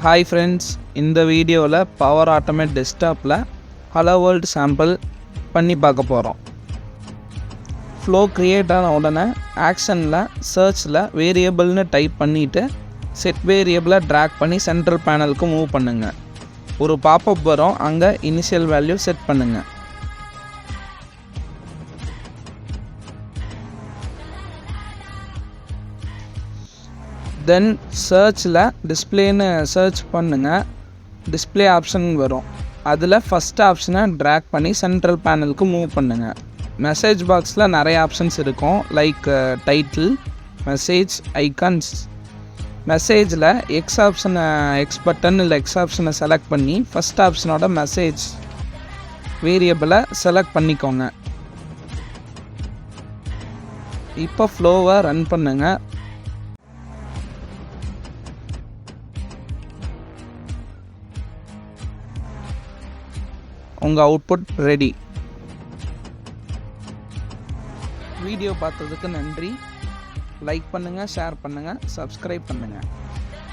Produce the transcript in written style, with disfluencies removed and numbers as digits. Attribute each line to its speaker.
Speaker 1: Hi friends, இந்த வீடியோவில் power automate டெஸ்க்டாப்பில் ஹலோ வேர்ல்டு சாம்பிள் பண்ணி பார்க்க போகிறோம். ஃப்ளோ க்ரியேட் ஆன உடனே ஆக்ஷனில் சர்ச்சில் வேரியபிள்னு டைப் பண்ணிவிட்டு செட் வேரியபிளை ட்ராக் பண்ணி சென்ட்ரல் பேனலுக்கு மூவ் பண்ணுங்கள். ஒரு பாப்பப் வரும், அங்கே இனிஷியல் வேல்யூ செட் பண்ணுங்கள். தென் சர்ச்சில் டிஸ்பிளேன்னு சர்ச் பண்ணுங்கள். டிஸ்பிளே ஆப்ஷன் வரும், அதில் ஃபஸ்ட் ஆப்ஷனை ட்ராக் பண்ணி சென்ட்ரல் பேனலுக்கு மூவ் பண்ணுங்கள். மெசேஜ் பாக்ஸில் நிறைய ஆப்ஷன்ஸ் இருக்கும், லைக் டைட்டில், மெசேஜ், ஐகான்ஸ். மெசேஜில் எக்ஸ் பட்டன் இல்லை எக்ஸ் ஆப்ஷனை செலக்ட் பண்ணி ஃபஸ்ட் ஆப்ஷனோட மெசேஜ் வேரியபிளை செலக்ட் பண்ணிக்கோங்க. இப்போ ஃப்ளோவை ரன் பண்ணுங்கள். உங்கள் அவுட்புட் ரெடி. வீடியோ பார்த்ததுக்கு நன்றி. லைக் பண்ணுங்கள், ஷேர் பண்ணுங்கள், சப்ஸ்கிரைப் பண்ணுங்கள்.